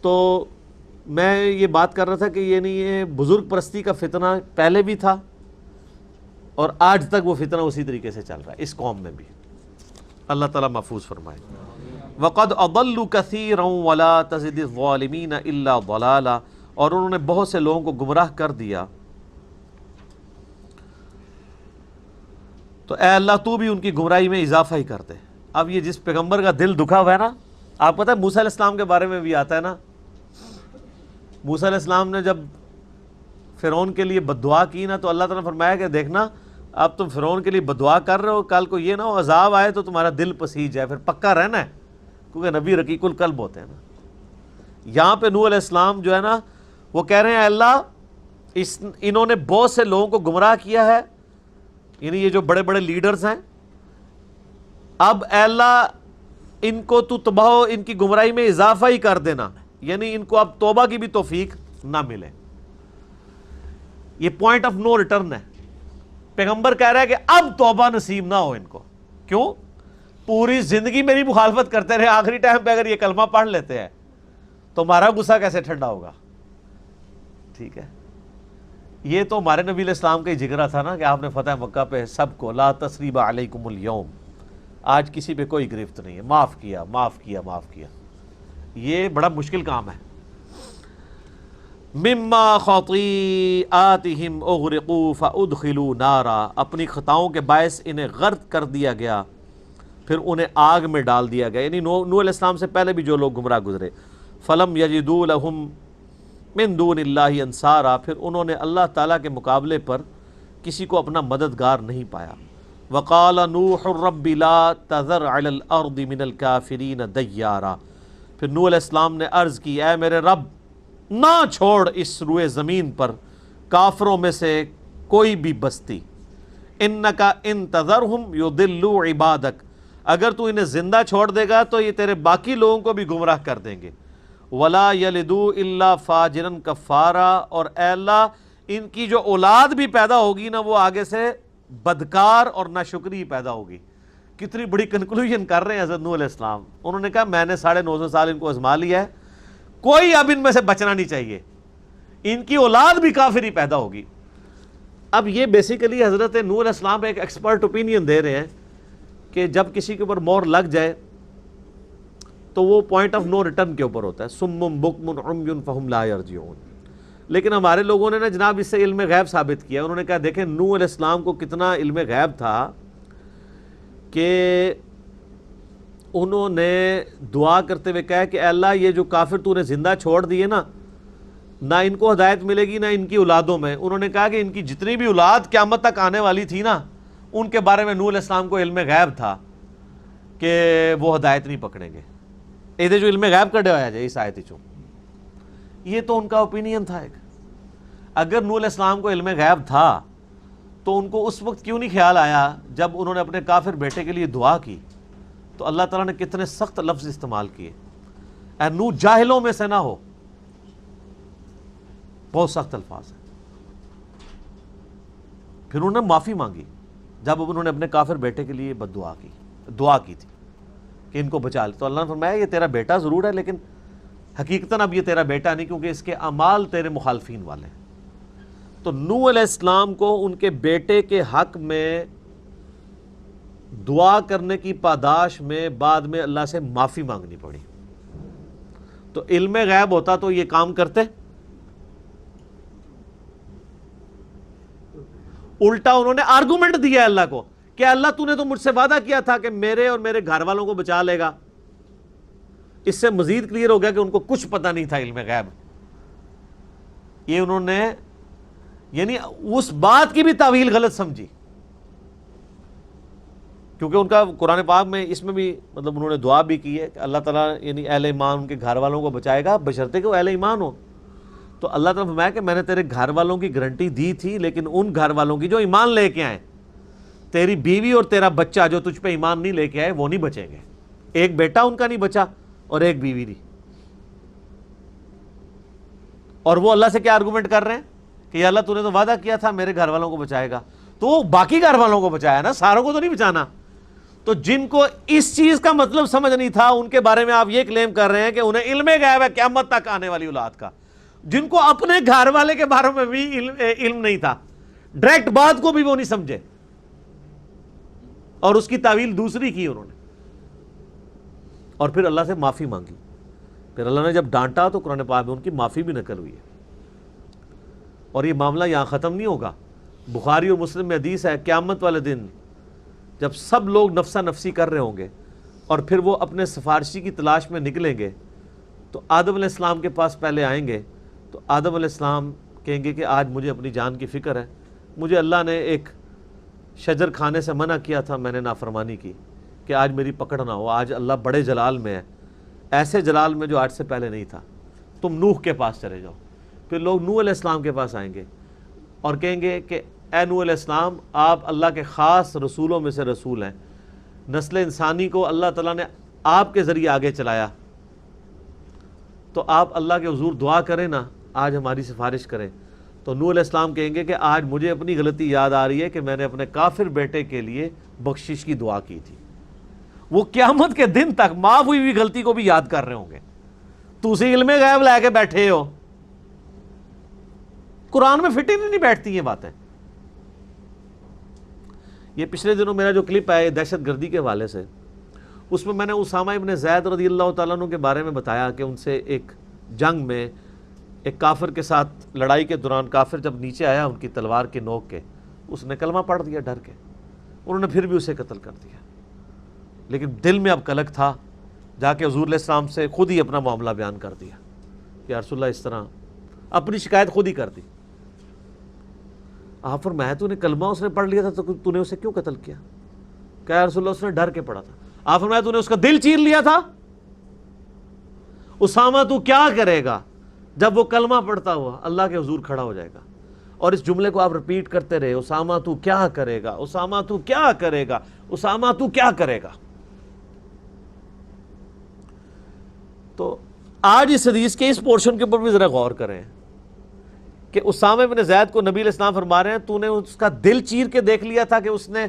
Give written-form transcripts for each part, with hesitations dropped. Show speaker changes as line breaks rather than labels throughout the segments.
تو میں یہ بات کر رہا تھا کہ یہ بزرگ پرستی کا فتنہ پہلے بھی تھا اور آج تک وہ فتنہ اسی طریقے سے چل رہا ہے اس قوم میں بھی. اللہ تعالیٰ محفوظ فرمائے. وَقَدْ أَضَلُّوا كَثِيرًا وَلَا تَزِدِ الظَّالِمِينَ إِلَّا ضَلَالًا، اور انہوں نے بہت سے لوگوں کو گمراہ کر دیا. تو اے اللہ تو بھی ان کی گمراہی میں اضافہ ہی کر دے. اب یہ جس پیغمبر کا دل دکھا ہوا ہے نا، آپ پتہ ہے موسیٰ علیہ السلام کے بارے میں بھی آتا ہے نا، موسیٰ علیہ السلام نے جب فرعون کے لیے بد دعا کی نا تو اللہ تعالیٰ نے فرمایا کہ دیکھنا اب تم فرعون کے لیے بد دعا کر رہے ہو، کل کو یہ نہ ہو عذاب آئے تو تمہارا دل پسیج جائے، پھر پکا رہنا ہے، کیونکہ نبی رقیق القلب ہوتے ہیں نا. یہاں پہ نوح علیہ السلام جو ہے نا وہ کہہ رہے ہیں اے اللہ انہوں نے بہت سے لوگوں کو گمراہ کیا ہے، یعنی یہ جو بڑے بڑے لیڈرز ہیں، اب اے اللہ ان کو تو تباہ ان کی گمراہی میں اضافہ ہی کر دینا، یعنی ان کو اب توبہ کی بھی توفیق نہ ملے. یہ پوائنٹ آف نو ریٹرن ہے. پیغمبر کہہ رہا ہے کہ اب توبہ نصیب نہ ہو ان کو. کیوں؟ پوری زندگی میری مخالفت کرتے رہے، آخری ٹائم پہ اگر یہ کلمہ پڑھ لیتے ہیں تو ہمارا غصہ کیسے ٹھنڈا ہوگا. ٹھیک ہے، یہ تو ہمارے نبی علیہ السلام کا ہی جگرا تھا نا کہ آپ نے فتح مکہ پہ سب کو لا تثریب علیکم اليوم، آج کسی پہ کوئی گرفت نہیں ہے، معاف کیا معاف کیا معاف کیا. یہ بڑا مشکل کام ہے. مما خطیئاتہم اغرقوا فادخلوا نارا، اپنی خطاؤں کے باعث انہیں غرق کر دیا گیا پھر انہیں آگ میں ڈال دیا گیا. یعنی نوح علیہ السلام سے پہلے بھی جو لوگ گمراہ گزرے. فلم یجدوا لہم من دون اللہ انصارا، پھر انہوں نے اللہ تعالیٰ کے مقابلے پر کسی کو اپنا مددگار نہیں پایا. وقال نوح رب لا تذر علی الارض من الکافرین دیارا، پھر نوح علیہ السلام نے عرض کی اے میرے رب نہ چھوڑ اس روئے زمین پر کافروں میں سے کوئی بھی بستی. انکا ان تذرہم یضلوا عبادک، اگر تو انہیں زندہ چھوڑ دے گا تو یہ تیرے باقی لوگوں کو بھی گمراہ کر دیں گے. ولا یلدوا الا فاجرا کفارا، اور اے اللہ ان کی جو اولاد بھی پیدا ہوگی نا وہ آگے سے بدکار اور ناشکری پیدا ہوگی. کتنی بڑی کنکلوژن کر رہے ہیں حضرت نوح علیہ السلام. انہوں نے کہا میں نے 950 سال ان کو آزما لیا ہے، کوئی اب ان میں سے بچنا نہیں چاہیے، ان کی اولاد بھی کافر ہی پیدا ہوگی. اب یہ بیسیکلی حضرت نوح علیہ السلام ایک ایکسپرٹ اوپینین دے رہے ہیں کہ جب کسی کے اوپر مور لگ جائے تو وہ پوائنٹ آف نو ریٹرن کے اوپر ہوتا ہے. سم بکم عمی فہم لا یرجعون. لیکن ہمارے لوگوں نے نا جناب اس سے علم غیب ثابت کیا. انہوں نے کہا دیکھیں نوح علیہ السلام کو کتنا علم غیب تھا کہ انہوں نے دعا کرتے ہوئے کہا کہ اے اللہ یہ جو کافر تو نے زندہ چھوڑ دیے نا، نہ ان کو ہدایت ملے گی نہ ان کی اولادوں میں. انہوں نے کہا کہ ان کی جتنی بھی اولاد قیامت تک آنے والی تھی نا ان کے بارے میں نوح علیہ السلام کو علم غیب تھا کہ وہ ہدایت نہیں پکڑیں گے. یہ جو علم غیب کر دیا جائے اس آیت چوں، یہ تو ان کا اوپینین تھا ایک. اگر نوح علیہ السلام کو علم غیب تھا تو ان کو اس وقت کیوں نہیں خیال آیا جب انہوں نے اپنے کافر بیٹے کے لیے دعا کی تو اللہ تعالیٰ نے کتنے سخت لفظ استعمال کیے. اے نوح جاہلوں میں سے نہ ہو، بہت سخت الفاظ ہیں. پھر انہوں نے معافی مانگی جب انہوں نے اپنے کافر بیٹے کے لیے بد دعا کی تھی کہ ان کو بچا لے. تو اللہ نے فرمایا یہ تیرا بیٹا ضرور ہے لیکن حقیقتاً اب یہ تیرا بیٹا نہیں، کیونکہ اس کے اعمال تیرے مخالفین والے ہیں. تو نوح علیہ السلام کو ان کے بیٹے کے حق میں دعا کرنے کی پاداش میں بعد میں اللہ سے معافی مانگنی پڑی. تو علم غیب ہوتا تو یہ کام کرتے؟ الٹا انہوں نے آرگومنٹ دیا اللہ کو کہ اللہ تو نے تو مجھ سے وعدہ کیا تھا کہ میرے اور میرے گھر والوں کو بچا لے گا. اس سے مزید کلیئر ہو گیا کہ ان کو کچھ پتہ نہیں تھا علم غیب. یہ انہوں نے یعنی اس بات کی بھی تعویل غلط سمجھی، کیونکہ ان کا قرآن پاک میں اس میں بھی مطلب انہوں نے دعا بھی کی ہے کہ اللہ تعالیٰ یعنی اہل ایمان ان کے گھر والوں کو بچائے گا بشرطے کہ وہ اہل ایمان ہو. تو اللہ تعالیٰ نے فرمایا کہ میں نے تیرے گھر والوں کی گارنٹی دی تھی، لیکن ان گھر والوں کی جو ایمان لے کے آئے، تیری بیوی اور تیرا بچہ جو تجھ پہ ایمان نہیں لے کے آئے وہ نہیں بچیں گے. ایک بیٹا ان کا نہیں بچا اور ایک بیوی نہیں. اور وہ اللہ سے کیا آرگومنٹ کر رہے ہیں کہ یا اللہ تو نے تو وعدہ کیا تھا میرے گھر والوں کو بچائے گا. تو وہ باقی گھر والوں کو بچایا نا، ساروں کو تو نہیں بچانا. تو جن کو اس چیز کا مطلب سمجھ نہیں تھا ان کے بارے میں آپ یہ کلیم کر رہے ہیں کہ انہیں علم غیب ہے قیامت تک آنے والی اولاد کا، جن کو اپنے گھر والے کے بارے میں بھی علم نہیں تھا، ڈائریکٹ بات کو بھی وہ نہیں سمجھے اور اس کی تعویل دوسری کی انہوں نے، اور پھر اللہ سے معافی مانگی۔ پھر اللہ نے جب ڈانٹا تو قرآن پاک میں ان کی معافی بھی نقل ہوئی ہے۔ اور یہ معاملہ یہاں ختم نہیں ہوگا، بخاری اور مسلم میں حدیث ہے قیامت والے دن جب سب لوگ نفسا نفسی کر رہے ہوں گے اور پھر وہ اپنے سفارشی کی تلاش میں نکلیں گے تو آدم علیہ السلام کے پاس پہلے آئیں گے، تو آدم علیہ السلام کہیں گے کہ آج مجھے اپنی جان کی فکر ہے، مجھے اللہ نے ایک شجر کھانے سے منع کیا تھا، میں نے نافرمانی کی کہ آج میری پکڑ نہ ہو، آج اللہ بڑے جلال میں ہے، ایسے جلال میں جو آج سے پہلے نہیں تھا، تم نوح کے پاس چلے جاؤ۔ پھر لوگ نوح علیہ السلام کے پاس آئیں گے اور کہیں گے کہ اے نوح علیہ السلام، آپ اللہ کے خاص رسولوں میں سے رسول ہیں، نسل انسانی کو اللہ تعالیٰ نے آپ کے ذریعے آگے چلایا، تو آپ اللہ کے حضور دعا کریں نا، آج ہماری سفارش کریں۔ تو نوح علیہ السلام کہیں گے کہ آج مجھے اپنی غلطی یاد آ رہی ہے کہ میں نے اپنے کافر بیٹے کے لیے بخشش کی دعا کی تھی۔ وہ قیامت کے دن تک معاف ہوئی ہوئی غلطی کو بھی یاد کر رہے ہوں گے، تو اسی علم غیب لے کے بیٹھے ہو۔ قرآن میں فٹ ہی نہیں بیٹھتی یہ باتیں۔ یہ پچھلے دنوں میرا جو کلپ ہے دہشت گردی کے حوالے سے، اس میں نے اسامہ ابن زید رضی اللہ تعالیٰ عنہ کے بارے میں بتایا کہ ان سے ایک جنگ میں ایک کافر کے ساتھ لڑائی کے دوران کافر جب نیچے آیا ان کی تلوار کے نوک کے، اس نے کلمہ پڑھ دیا ڈر کے، انہوں نے پھر بھی اسے قتل کر دیا، لیکن دل میں اب کلک تھا، جا کے حضور علیہ السلام سے خود ہی اپنا معاملہ بیان کر دیا کہ یا رسول اللہ اس طرح اپنی شکایت خود ہی کر دی۔ آپ فرمایا تو نے کلمہ اس نے پڑھ لیا تھا تو تو نے اسے کیوں قتل کیا؟ کہ یا رسول اللہ اس نے ڈر کے پڑھا تھا۔ آپ فرمایا تو نے اس کا دل چیر لیا تھا؟ اسامہ تو کیا کرے گا جب وہ کلمہ پڑھتا ہوا اللہ کے حضور کھڑا ہو جائے گا، اور اس جملے کو آپ ریپیٹ کرتے رہے، اسامہ تو کیا کرے گا، اسامہ تو کیا کرے گا، اسامہ تو کیا کرے گا۔ تو آج اس حدیث کے اس پورشن کے اوپر بھی ذرا غور کریں کہ اسامہ بن زید کو نبی علیہ السلام فرما رہے ہیں تو نے اس کا دل چیر کے دیکھ لیا تھا کہ اس نے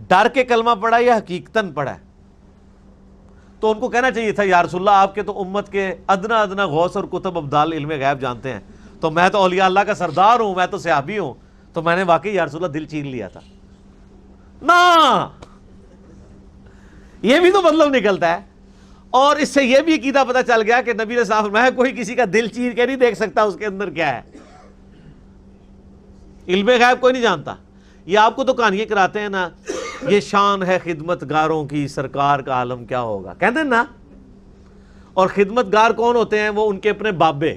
ڈر کے کلمہ پڑھا یا حقیقتاً پڑھا ہے؟ تو ان کو کہنا چاہیے تھا یا رسول اللہ آپ کے تو امت کے ادنا ادنا غوث اور کتب ابدال علم غیب جانتے ہیں، تو میں تو اولیاء اللہ کا سردار ہوں، میں تو صحابی ہوں، تو میں نے واقعی یا رسول اللہ دل چیر لیا تھا۔ نا یہ بھی تو مطلب نکلتا ہے، اور اس سے یہ بھی عقیدہ پتہ چل گیا کہ نبی علیہ السلام فرمایا کوئی کسی کا دل چیر کے نہیں دیکھ سکتا اس کے اندر کیا ہے، علم غیب کوئی نہیں جانتا۔ یہ آپ کو تو کہانیاں کراتے ہیں نا، یہ شان ہے خدمت گاروں کی، سرکار کا عالم کیا ہوگا، کہتے ہیں نا۔ اور خدمت گار کون ہوتے ہیں؟ وہ ان کے اپنے بابے۔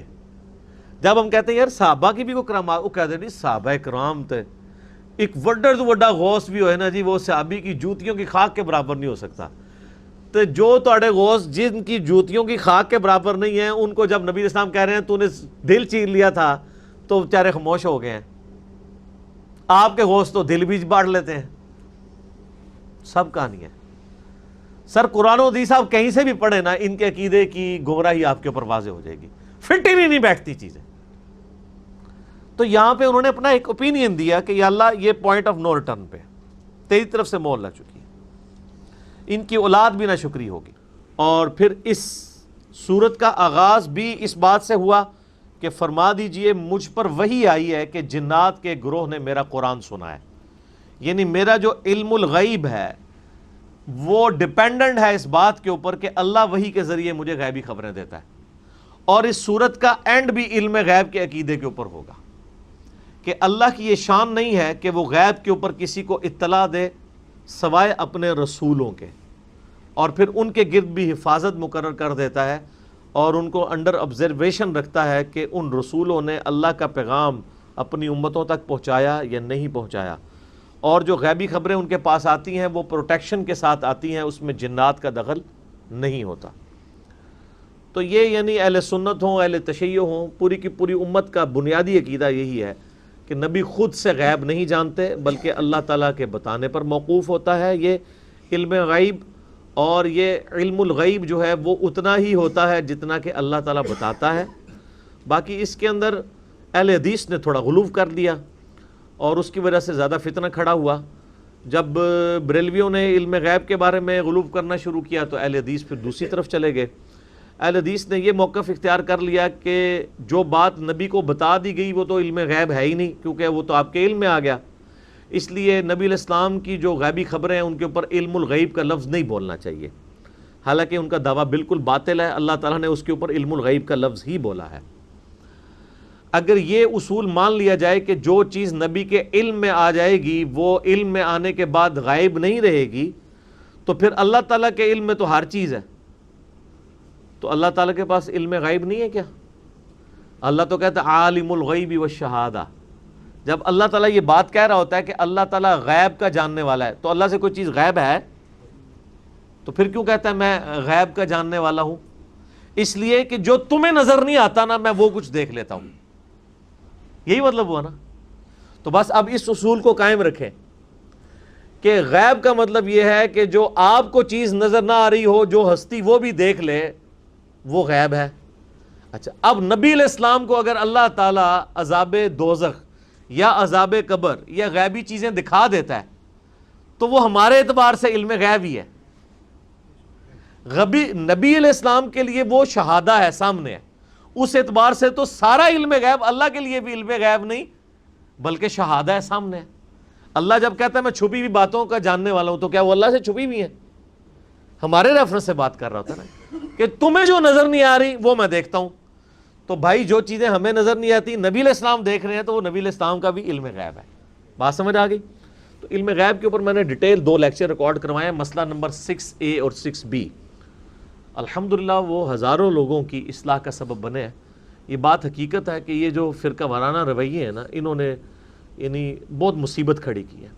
جب ہم کہتے ہیں یار صحابہ کی بھی کوئی کرامات، وہ کہتے ہیں نہیں صحابہ کرام تھے، ایک وڈر تو وڈا غوث بھی ہوئے نا جی، وہ صحابی کی جوتیوں کی خاک کے برابر نہیں ہو سکتا۔ تو جو تھوڑے غوث جن کی جوتیوں کی خاک کے برابر نہیں ہیں، ان کو جب نبی علیہ السلام کہہ رہے ہیں تو نے دل چیر لیا تھا، تو بیچارے خاموش ہو گئے ہیں۔ آپ کے غوث تو دل بھی بانٹ لیتے ہیں۔ سب کہانی ہے سر، قرآن و حدیث آپ کہیں سے بھی پڑھیں نا، ان کے عقیدے کی گمراہی آپ کے اوپر واضح ہو جائے گی، فٹ ہی نہیں بیٹھتی چیزیں۔ تو یہاں پہ انہوں نے اپنا ایک اوپینین دیا کہ یا اللہ یہ پوائنٹ آف نو ریٹرن پہ تیری طرف سے مور لگ چکی ہے، ان کی اولاد بھی نہ شکری ہوگی۔ اور پھر اس سورت کا آغاز بھی اس بات سے ہوا کہ فرما دیجئے مجھ پر وحی آئی ہے کہ جنات کے گروہ نے میرا قرآن سنا ہے، یعنی میرا جو علم الغیب ہے وہ ڈیپینڈنٹ ہے اس بات کے اوپر کہ اللہ وحی کے ذریعے مجھے غیبی خبریں دیتا ہے۔ اور اس سورت کا اینڈ بھی علم غیب کے عقیدے کے اوپر ہوگا کہ اللہ کی یہ شان نہیں ہے کہ وہ غیب کے اوپر کسی کو اطلاع دے سوائے اپنے رسولوں کے، اور پھر ان کے گرد بھی حفاظت مقرر کر دیتا ہے اور ان کو انڈر آبزرویشن رکھتا ہے کہ ان رسولوں نے اللہ کا پیغام اپنی امتوں تک پہنچایا یا نہیں پہنچایا۔ اور جو غیبی خبریں ان کے پاس آتی ہیں وہ پروٹیکشن کے ساتھ آتی ہیں، اس میں جنات کا دخل نہیں ہوتا۔ تو یہ یعنی اہل سنت ہوں، اہل تشیع ہوں، پوری کی پوری امت کا بنیادی عقیدہ یہی ہے کہ نبی خود سے غیب نہیں جانتے بلکہ اللہ تعالیٰ کے بتانے پر موقوف ہوتا ہے۔ یہ علم غیب اور یہ علم الغیب جو ہے وہ اتنا ہی ہوتا ہے جتنا کہ اللہ تعالیٰ بتاتا ہے۔ باقی اس کے اندر اہل حدیث نے تھوڑا غلو کر دیا اور اس کی وجہ سے زیادہ فتنہ کھڑا ہوا جب بریلویوں نے علم غیب کے بارے میں غلو کرنا شروع کیا تو اہل حدیث پھر دوسری طرف چلے گئے. اہل حدیث نے یہ موقف اختیار کر لیا کہ جو بات نبی کو بتا دی گئی وہ تو علم غیب ہے ہی نہیں، کیونکہ وہ تو آپ کے علم میں آ گیا. اس لیے نبی علیہ السلام کی جو غیبی خبریں ہیں ان کے اوپر علم الغیب کا لفظ نہیں بولنا چاہیے، حالانکہ ان کا دعویٰ بالکل باطل ہے. اللہ تعالیٰ نے اس کے اوپر علم الغیب کا لفظ ہی بولا ہے. اگر یہ اصول مان لیا جائے کہ جو چیز نبی کے علم میں آ جائے گی وہ علم میں آنے کے بعد غائب نہیں رہے گی، تو پھر اللہ تعالیٰ کے علم میں تو ہر چیز ہے. تو اللہ تعالیٰ کے پاس علم غیب نہیں ہے کیا؟ اللہ تو کہتا ہے عالم الغیب والشہادہ. جب اللہ تعالیٰ یہ بات کہہ رہا ہوتا ہے کہ اللہ تعالیٰ غیب کا جاننے والا ہے، تو اللہ سے کوئی چیز غیب ہے؟ تو پھر کیوں کہتا ہے میں غیب کا جاننے والا ہوں؟ اس لیے کہ جو تمہیں نظر نہیں آتا نا، میں وہ کچھ دیکھ لیتا ہوں. یہی مطلب ہوا نا. تو بس اب اس اصول کو قائم رکھیں کہ غیب کا مطلب یہ ہے کہ جو آپ کو چیز نظر نہ آ رہی ہو، جو ہستی وہ بھی دیکھ لے، وہ غیب ہے. اچھا، اب نبی علیہ السلام کو اگر اللہ تعالیٰ عذاب دوزخ یا عذاب قبر یا غیبی چیزیں دکھا دیتا ہے تو وہ ہمارے اعتبار سے علم غیب ہی ہے. نبی علیہ السلام کے لیے وہ شہادہ ہے، سامنے ہے. اس اعتبار سے تو سارا علم غیب اللہ کے لیے بھی علم غیب نہیں بلکہ شہادہ ہے، سامنے ہے. اللہ جب کہتا ہے میں چھپی ہوئی باتوں کا جاننے والا ہوں، تو کیا وہ اللہ سے چھپی ہوئی ہیں؟ ہمارے ریفرنس سے بات کر رہا ہوتا ہے نا کہ تمہیں جو نظر نہیں آ رہی وہ میں دیکھتا ہوں. تو بھائی جو چیزیں ہمیں نظر نہیں آتی نبی علیہ السلام دیکھ رہے ہیں تو وہ نبی علیہ السلام کا بھی علم غیب ہے. بات سمجھ آ گئی؟ تو علم غیب کے اوپر میں نے ڈیٹیل 2 لیکچر ریکارڈ کروائے ہیں. مسئلہ نمبر 6A اور 6B. الحمدللہ وہ ہزاروں لوگوں کی اصلاح کا سبب بنے ہیں. یہ بات حقیقت ہے کہ یہ جو فرقہ وارانہ رویے ہیں نا، انہوں نے یعنی بہت مصیبت کھڑی کی ہے.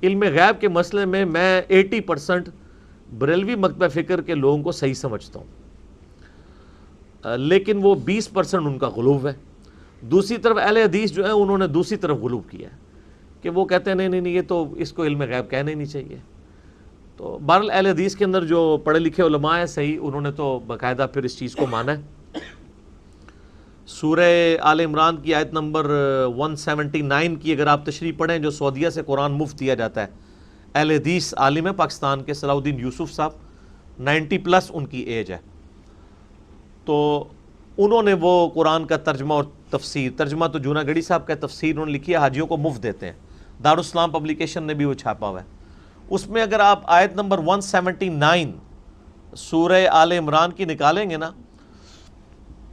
علم غیب کے مسئلے میں 80% بریلوی مکتبہ فکر کے لوگوں کو صحیح سمجھتا ہوں، لیکن وہ 20% ان کا غلو ہے. دوسری طرف اہل حدیث جو ہیں انہوں نے دوسری طرف غلو کیا ہے کہ وہ کہتے ہیں نہیں یہ تو اس کو علم غیب کہنا ہی نہیں چاہیے. تو بہرحال اہل حدیث کے اندر جو پڑھے لکھے علماء ہیں صحیح، انہوں نے تو باقاعدہ پھر اس چیز کو مانا ہے. سورہ آل عمران کی آیت نمبر 179 کی اگر آپ تشریح پڑھیں، جو سعودیہ سے قرآن مفت دیا جاتا ہے، اہل حدیث عالم ہے پاکستان کے صلاح الدین یوسف صاحب، 90+ ان کی ایج ہے. تو انہوں نے وہ قرآن کا ترجمہ اور ترجمہ تو جونا گڑی صاحب کا تفسیر انہوں نے لکھی ہے، حاجیوں کو مفت دیتے ہیں. دارالاسلام پبلیکیشن نے بھی وہ چھاپا ہوا ہے. اس میں اگر آپ آیت نمبر 179 سورہ آل عمران کی نکالیں گے نا،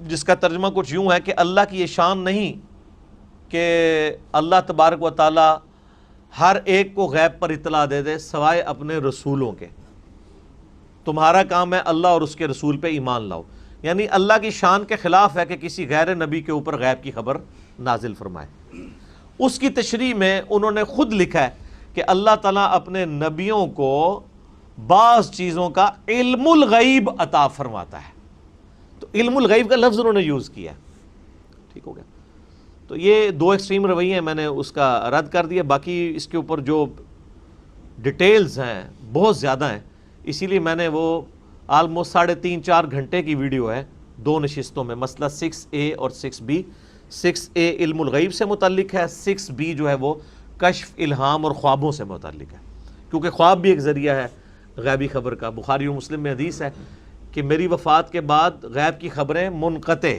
جس کا ترجمہ کچھ یوں ہے کہ اللہ کی یہ شان نہیں کہ اللہ تبارک و تعالی ہر ایک کو غیب پر اطلاع دے دے سوائے اپنے رسولوں کے. تمہارا کام ہے اللہ اور اس کے رسول پہ ایمان لاؤ. یعنی اللہ کی شان کے خلاف ہے کہ کسی غیر نبی کے اوپر غیب کی خبر نازل فرمائے. اس کی تشریح میں انہوں نے خود لکھا ہے کہ اللہ تعالیٰ اپنے نبیوں کو بعض چیزوں کا علم الغیب عطا فرماتا ہے. تو علم الغیب کا لفظ انہوں نے یوز کیا. ٹھیک ہو گیا؟ تو یہ 2 ایکسٹریم رویے ہیں، میں نے اس کا رد کر دیا. باقی اس کے اوپر جو ڈیٹیلز ہیں بہت زیادہ ہیں، اسی لیے میں نے وہ آلموسٹ 3.5-4 گھنٹے کی ویڈیو ہے 2 نشستوں میں. مسئلہ 6A اور 6B. 6A علم الغیب سے متعلق ہے، 6B جو ہے وہ کشف، الہام اور خوابوں سے متعلق ہے، کیونکہ خواب بھی ایک ذریعہ ہے غیبی خبر کا. بخاری و مسلم میں حدیث ہے کہ میری وفات کے بعد غیب کی خبریں منقطع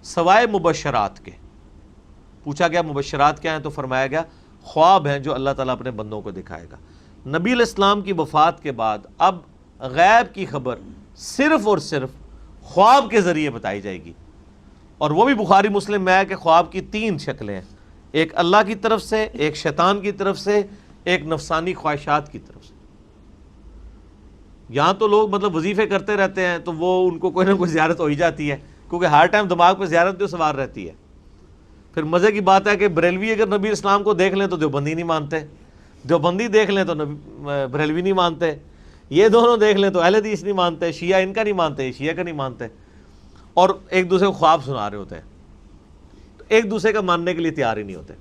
سوائے مبشرات کے. پوچھا گیا مبشرات کیا ہیں، تو فرمایا گیا خواب ہیں جو اللہ تعالیٰ اپنے بندوں کو دکھائے گا. نبی علیہ السلام کی وفات کے بعد اب غیب کی خبر صرف اور صرف خواب کے ذریعے بتائی جائے گی. اور وہ بھی بخاری مسلم میں ہے کہ خواب کی 3 شکلیں ہیں، ایک اللہ کی طرف سے، ایک شیطان کی طرف سے، ایک نفسانی خواہشات کی طرف سے. یہاں تو لوگ مطلب وظیفے کرتے رہتے ہیں تو وہ ان کو کوئی نہ کوئی زیارت ہو ہی جاتی ہے، کیونکہ ہر ٹائم دماغ پہ زیارت جو سوار رہتی ہے. پھر مزے کی بات ہے کہ بریلوی اگر نبی اسلام کو دیکھ لیں تو دیوبندی نہیں مانتے، دیوبندی دیکھ لیں تو بریلوی نہیں مانتے، یہ دونوں دیکھ لیں تو اہل حدیث نہیں مانتے، شیعہ ان کا نہیں مانتے، شیعہ کا نہیں مانتے، اور ایک دوسرے کو خواب سنا رہے ہوتے ہیں. تو ایک دوسرے کا ماننے کے لیے تیار ہی نہیں ہوتے.